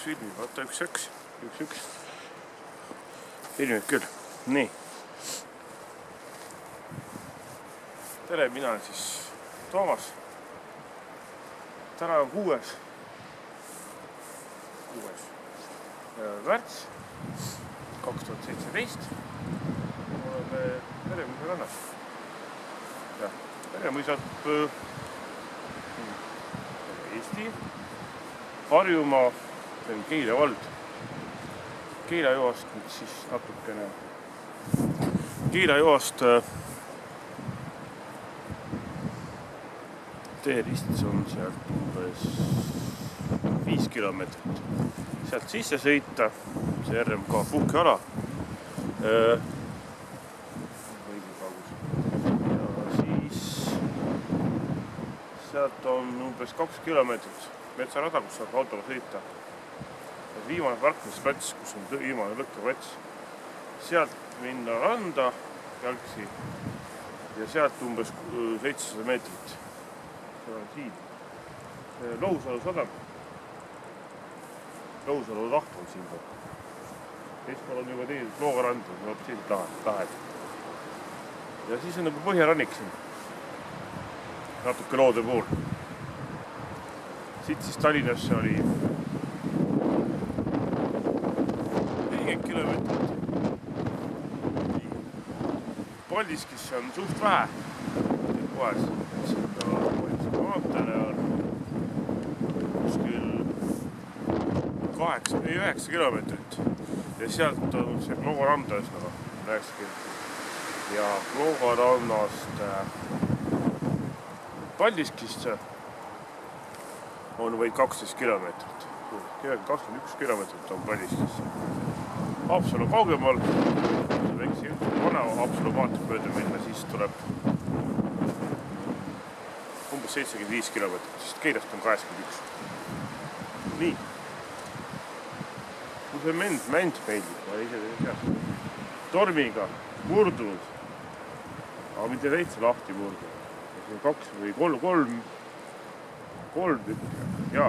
filmib, vaata üks. Filmib küll, nii. Tere, mina olen siis Toomas. Täna on 6. märts 2017. Oleme Meremõisa rannas. Ja, Meremõisa Eesti, Harjumaa, see on Keila vald. Keila joast nüüd siis natukene. Keila joast teerist on sealt umbes 5 kilomeetrit. Sealt sisse sõita, see RMK puhkeala. Ja siis sealt on umbes 2 kilomeetrit metsarada, kus saab autoga sõita. Viimane parkimisplats, kus on viimane lõkkeplats. Sealt minna randa jalgsi ja sealt umbes 700 meetrit. See on siin. Lousalu sadam. Lousalu laht on siin. Teispool on juba teised Loogarand, on sellised lahed. Ja siis on nagu põhjarannik siin. Natuke loode pool. Siit siis Tallinnasse oli 40 kilomeetrit. Paldiskisse on suht vähe. Kohes. Maantele on kuskil 9 kilomeetrit. Ja sealt on see Kloogaranda 9 kilomeetrit. Ja Kloogarannast Paldiskisse on vaid 12 kilomeetrit. 21 kilomeetrit on Paldiskisse. Haapsalu kaugemal, väikse vana Haapsalu maantee mööda minna, siis tuleb umbes 75 kilomeetrit, sest Keilast on 81. Nii. Kui see mänd meeldib, ma ise tean. Tormiga murdunud, aga mitte täitsa lahti murdunud. 2 või 3 tükki ja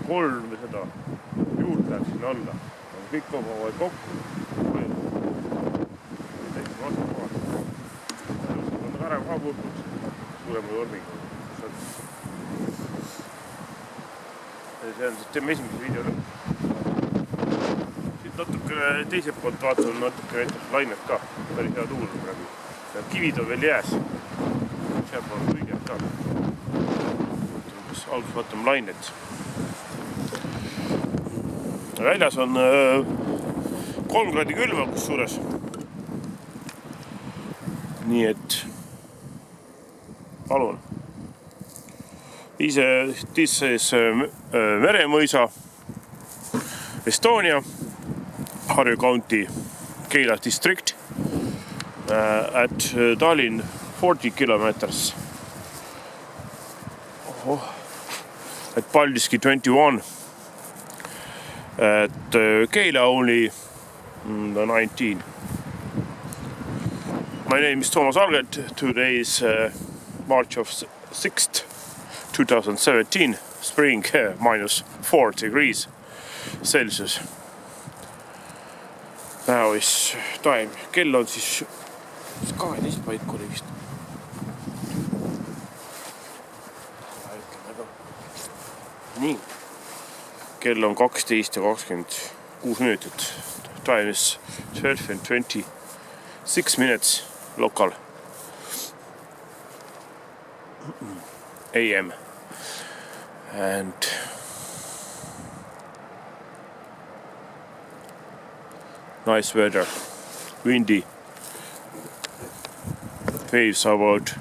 3 seda juurde läheb sinna alla. Kõik omavad kokku. Täitsa vastu kohal. On ära ka murdunud suurema tormiga. See on siis teeme esimese video lõpp. Siit natuke teiselt poolt vaatame natuke näiteks lainet ka. Päris hea tuul praegu. Kivid on veel jääs. Seal on kõiged ka. Alguses vaatame lainet. Väljas on 3 kraadi külma kusjuures. Nii et palun. This is Meremõisa, Estonia, Harju County, Keila district at Tallinn 40 kilometers. At Paldiski 21. At Keila only 19. My name is Toomas Algert. Today is March of 6th, 2017. Spring minus 4 degrees Celsius. Now is time. Kell on siis 12 paiku oli vist. Nii. Kell on 12 ja 26 minutit. Time is 12 and 26 minutes local. AM. And nice weather. Windy. Waves about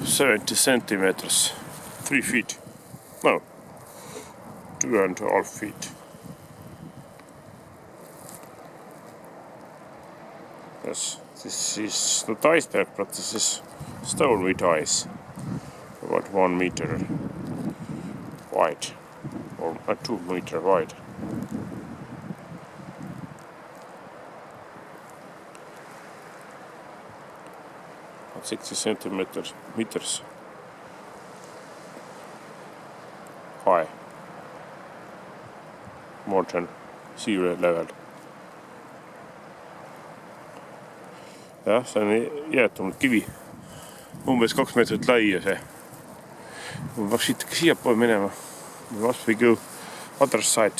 70 centimeters. 3 feet. No. 2.5 feet. Yes, this is not iceberg, but this is stone with ice. About 1 meter wide, or 2 meter wide. 60 centimeters high. more than sea level. Jah, see on jäätunud kivi, umbes 2 meetrit lai ja see. Ma peaks ikkagi siiapoole minema. Must we go other side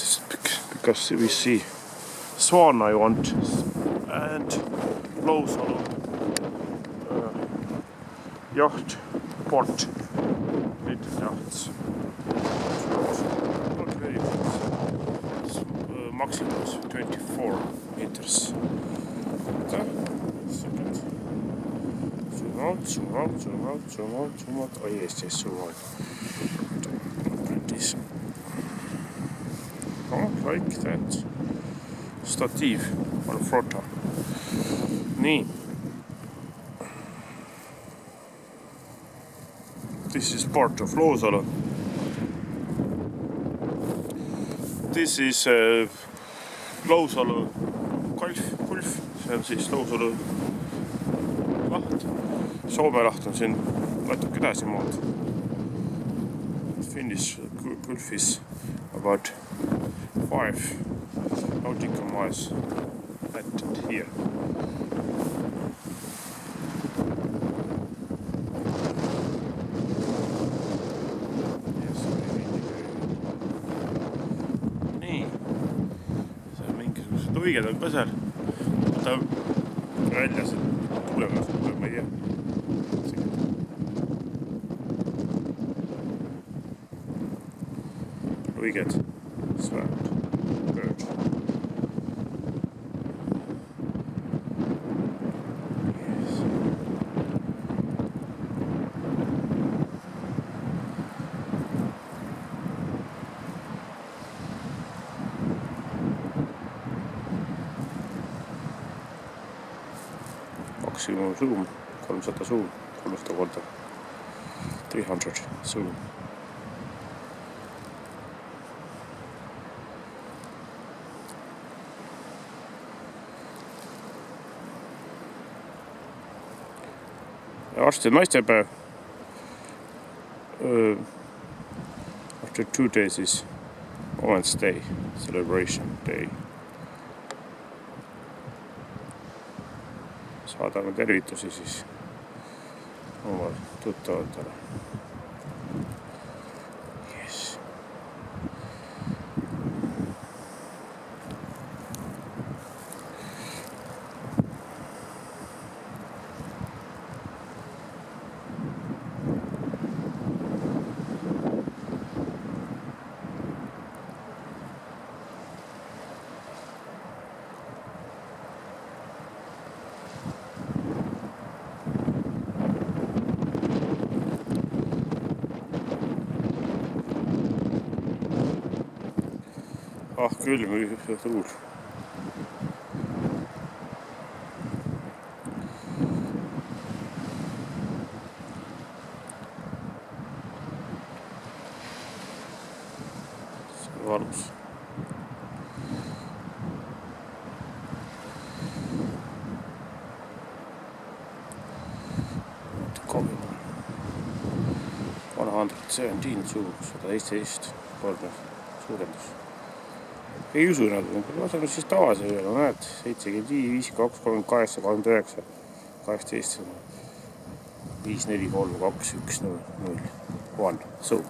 because we see swan I want and Lousalu yacht port. Little yachts. Not very good. Maximum is 24 meters. Zoom out. Oh yes, zoom out. This. Oh, like that. Stativ on Frota. Nii. This is part of Lousalu. This is Lousalu Gulf. See on siis Lousalu laht. Soome laht on siin natuke edasi maad. Finnish Gulf is about 5 nautical miles at here. Nii. See on mingisugused luiged on ka seal. Võta välja see tuulega, ma ei tea. Luiged. Swamp. Bird. Yes. Maksimum zoom 300 zoom 300 korda 300 zoom. Varsti on naistepäev. After 2 days is Women's Day, celebration day. Saadame tervitusi siis oma tuttavatele. Yes. Külm ja tuul. See on valus. Vana 117 zoom, 117 korda suurendus. Ei usu nagu, ma saan siis tavase üle, näed, 75, 52, 38, 39, 18, 5, 4, 3, 2, 1, 0, 0, 1, zoom.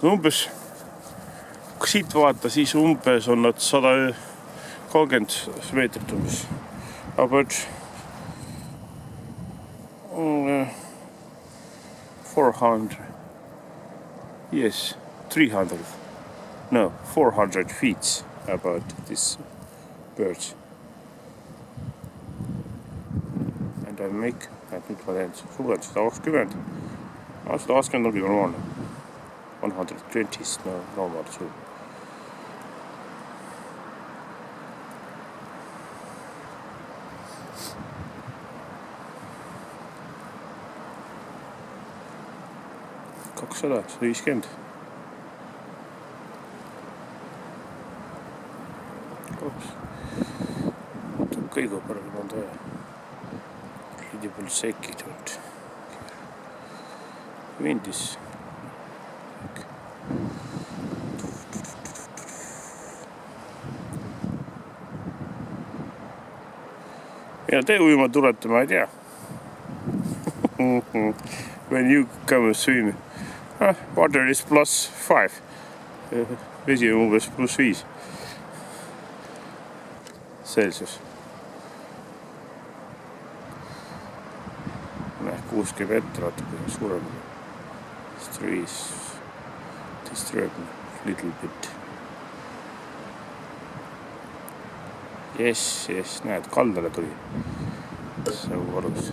Umbes, kui siit vaata, siis umbes on nad 130 meetrit umbes. About 400, yes, 300. No, 400 feet about this bird. And I make, nüüd ma teen suurelt 120. 120 ongi normaalne. 120 is normal zoom. Kaks 150. Kõige parem on ta incredible shaky don't wind is Ja te ujuma tulete, ma ei tea. When you come swim, water is +5. Vesi on umbes +5 Celsius. 6 käib ette, natuke suurem. Trees disturb me a little bit. Yes, näed, kaldale tuli. See on valus.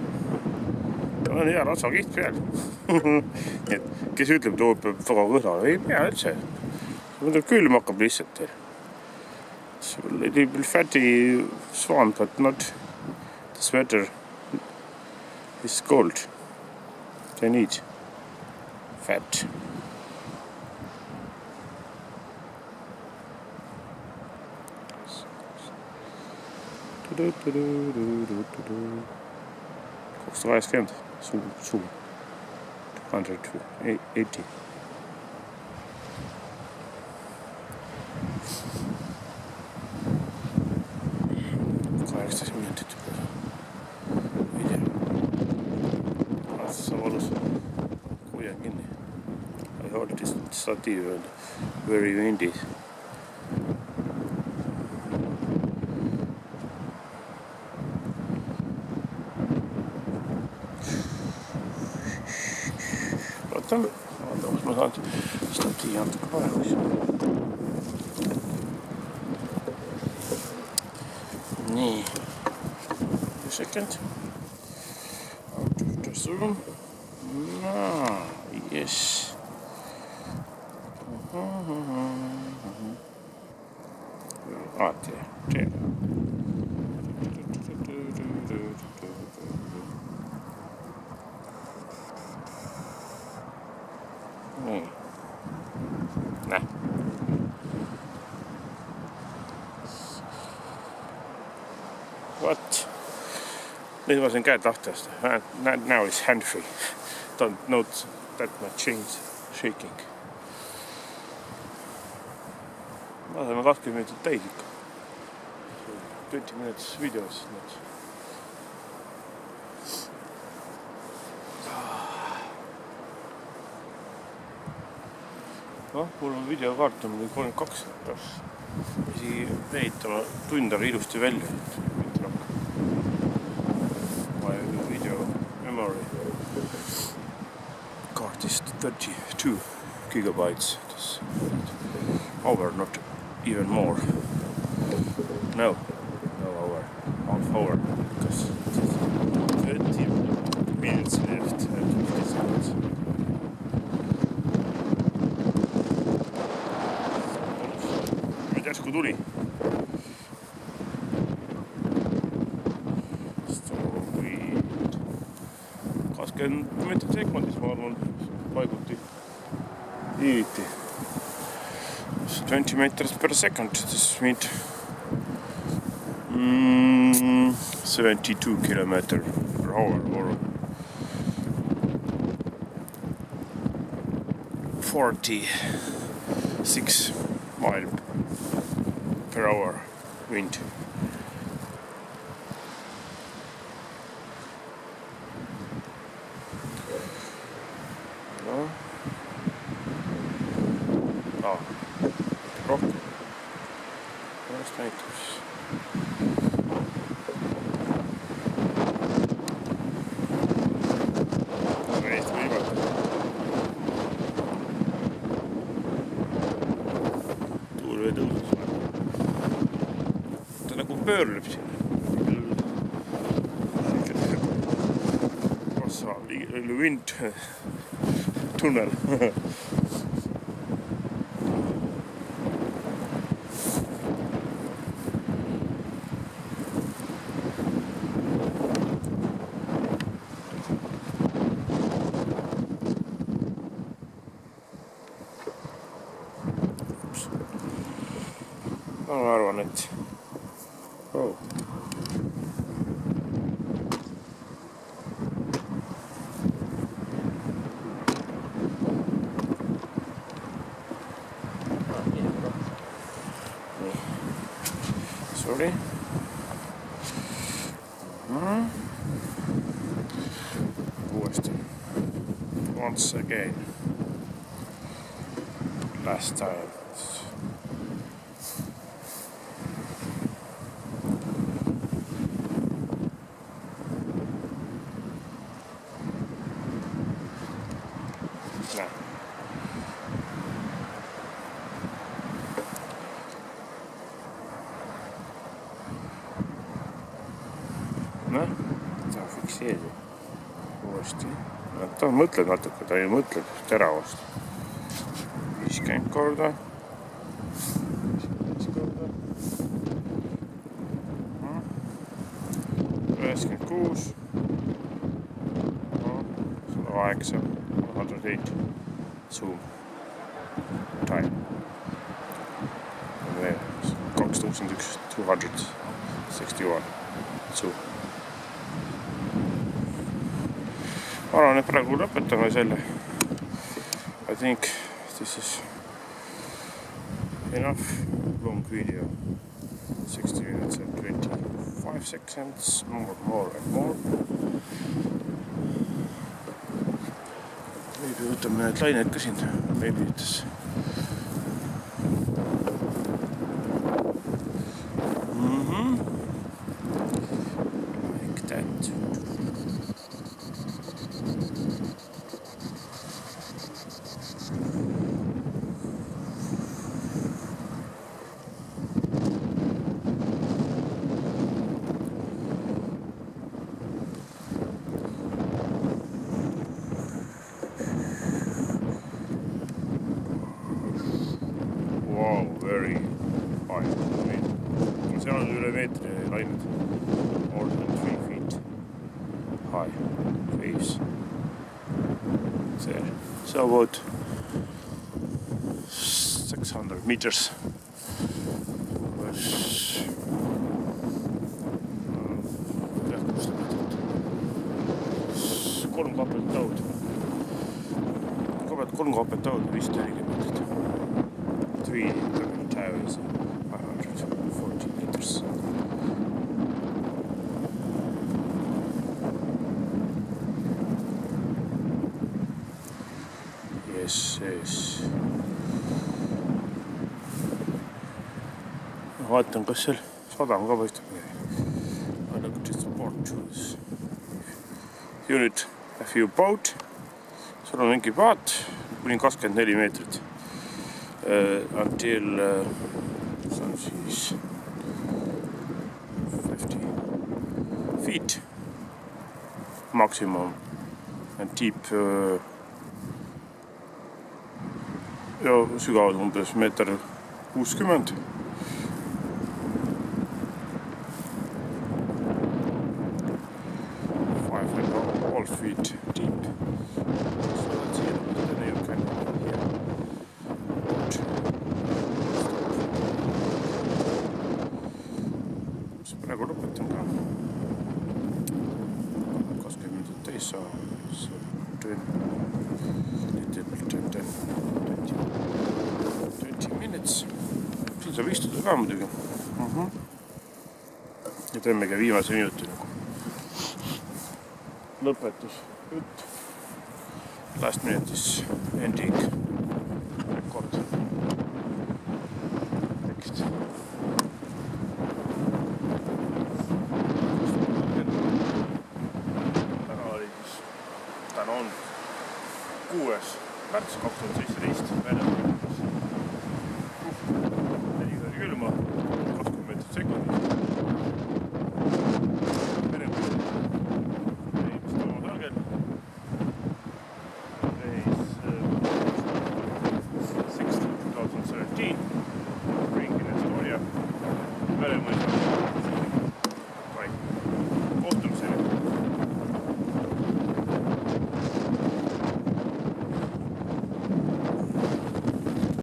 On hea ratsakiht peal. Et kes ütleb, et peab väga kõhna, ei pea üldse. Mõtleb külm hakkab lihtsalt. It's a little bit fatty swan, but not the sweater is cold. They need fat. $280, suur, 280. I heard this stative and very windy. Vaata, kas ma saan statiivi natuke paremaks. Nii. A second. Out of the zoom. Yes. There. Nah. What? Nüüd ma sain käed lahti lasta. Now it's hand free. Don't note that my chain's shaking. Ma saime 20 minutit täis ikka. 20 minutes videos. Noh, mul on videokaart on 32 Isi ehitama tund aga ilusti välja. My video memory card is 32 gigabytes. Over, not even more. No hour, half hour, because 30 minutes left and 50 seconds. Nüüd järsku tuli. 20 sekundis, ma arvan, paiguti viiviti. 20 meters per second, this means 72 kilometers per hour or 46 miles per hour wind. Rohkem. Pärast näitus. Meist viimata. Tuul või tõusus. Ta nagu pöörleb siin. Wind tunnel. Ma arvan, et sorry. once again. Last time. Noh, ta fikseerib uuesti. Ta mõtleb natuke, ta ei mõtleb teravast. 50 korda. 55 korda. 96. 108. 108. Zoom. Time. 2001. 261. Zoom. Ma arvan, et praegu lõpetame selle. I think this is enough long video. 60 minutes and 25 seconds. More and more. Maybe võtame need lained ka siin. Maybe it's like that. Wow, very high. Seal on üle meetri lained. More than 3 feet high waves. There. So about 600 meters. Kolm kaapet taud. Kolm kaapet taud 540 meetrit. 3 towers, 540 meters. Yes. Vaatan, kas seal sadam ka paistab. I look at this board choose. You need a few boat. Sul on mingi paat, kuni 24 meetrit. Until some 50 feet maximum and deep ja sügavus umbes 1,60 meetrit. 5.5 feet deep. So let's see the name kind of here. Praegu lõpetan ka. 20 minutit täis saa. 20 minutes. Siin saab istuda ka muidugi. Ja teemegi viimase minuti nagu. Lõpetus. Jutt. Last minute is ending. Kord. Tekst. Täna on 6. märts 2017. Väljapääs. Neli külma, 20 meetrit sekundis. Merepõld. Inimest toimus algel. Reis 6. 2017. Ring in Estonia. Meremõist.